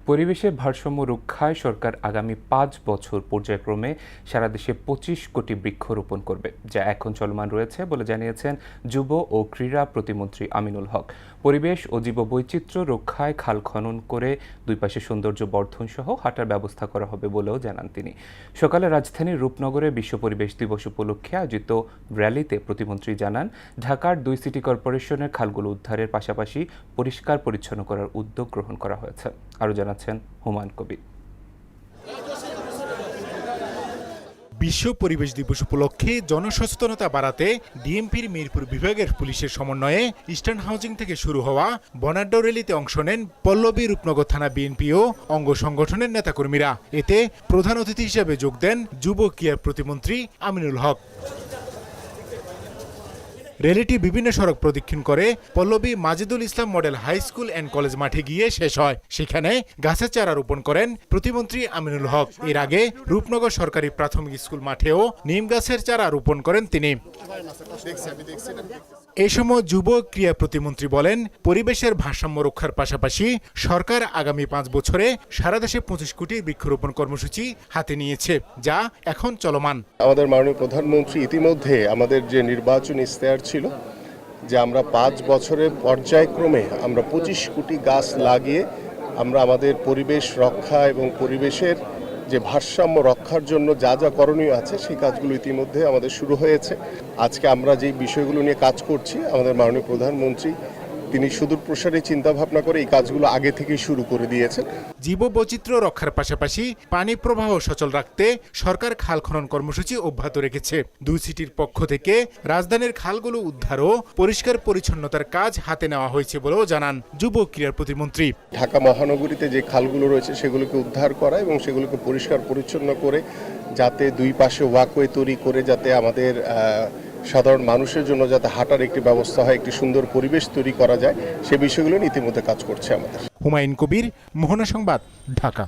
পরিবেশের ভারসাম্য রক্ষায় সরকার আগামী ৫ বছর পর্যায়ক্রমে সারা দেশে ২৫ কোটি বৃক্ষ রোপণ করবে, যা এখন চলমান রয়েছে বলে জানিয়েছেন যুব ও ক্রীড়া প্রতিমন্ত্রী আমিনুল হক। পরিবেশ ও জীববৈচিত্র্য রক্ষায় খাল খনন করে দুই পাশে সৌন্দর্য বর্ধন সহ হাঁটার ব্যবস্থা করা হবে বলেও জানান তিনি। সকালে রাজধানীর রূপনগরে বিশ্ব পরিবেশ দিবস উপলক্ষে আয়োজিত র্যালিতে প্রতিমন্ত্রী জানান, ঢাকার ২ সিটি কর্পোরেশনের খালগুলো উদ্ধারের পাশাপাশি পরিষ্কার পরিচ্ছন্ন করার উদ্যোগ গ্রহণ করা হয়েছে। আরও জানাচ্ছেন হুমায়ুন কবির। বিশ্ব পরিবেশ দিবস উপলক্ষে জনসচেতনতা বাড়াতে ডিএমপির মিরপুর বিভাগের পুলিশের সমন্বয়ে ইস্টার্ন হাউজিং থেকে শুরু হওয়া বর্ণাঢ্য র্যালিতে অংশ নেন পল্লবী রূপনগর থানা বিএনপি ও অঙ্গ সংগঠনের নেতাকর্মীরা। এতে প্রধান অতিথি হিসেবে যোগ দেন যুব ক্রীড়া প্রতিমন্ত্রী আমিনুল হক। র্যালিটি বিভিন্ন সড়ক প্রদক্ষিণ করে Pallabi Majidul Islam model high school and college মাঠে গিয়ে শেষ হয়। সেখানে গাছের চারা রোপণ করেন প্রতিমন্ত্রী আমিনুল হক। এর আগে রূপনগর সরকারি প্রাথমিক স্কুল মাঠেও নিম গাছের চারা রোপণ করেন তিনি। এই সময় যুব ক্রীড়া প্রতিমন্ত্রী বলেন, পরিবেশের ভারসাম্য রক্ষার পাশাপাশি সরকার আগামী ৫ বছরে সারা দেশে ২৫ কোটি বৃক্ষরোপণ কর্মসূচি হাতে নিয়েছে, যা এখন চলমান। আমাদের মাননীয় প্রধানমন্ত্রী ইতিমধ্যে আমাদের যে নির্বাচনী ইশতেহার ছিল যে আমরা ৫ বছরের পর্যায়ক্রমে আমরা ২৫ কোটি গাছ লাগিয়ে আমরা আমাদের পরিবেশ রক্ষা এবং পরিবেশের যে ভারসাম্য রক্ষার জন্য যা যা করণীয় আছে সেই কাজগুলো ইতিমধ্যে আমাদের শুরু হয়েছে। আজকে আমরা যে বিষয়গুলো নিয়ে কাজ করছি, আমাদের মাননীয় প্রধানমন্ত্রী তিনি সুদূর প্রসারী চিন্তা ভাবনা করে এই কাজগুলো আগে থেকেই শুরু করে দিয়েছেন। জীববৈচিত্র্য রক্ষার পাশাপাশি পানি প্রবাহ সচল রাখতে সরকার খাল খনন কর্মসূচি অব্যাহত রেখেছে। ২ সিটির পক্ষ থেকে রাজধানীর খালগুলো উদ্ধার ও পরিষ্কার পরিচ্ছন্নতার কাজ হাতে নেওয়া হয়েছে বলেও জানান যুব ক্রীড়া প্রতিমন্ত্রী। ঢাকা মহানগরীতে যে খালগুলো রয়েছে সেগুলোকে উদ্ধার করা এবং সেগুলোকে পরিষ্কার পরিচ্ছন্ন করে যাতে দুই পাশে ওয়াকওয়ে তৈরি করে যাতে আমাদের সাধারণ মানুষের জন্য যাতে হাঁটার একটি ব্যবস্থা হয়, একটি সুন্দর পরিবেশ তৈরি করা যায়, সে বিষয়গুলো ইতিমধ্যে কাজ করছে আমাদের। হুমায়ুন কবির, মোহনা সংবাদ, ঢাকা।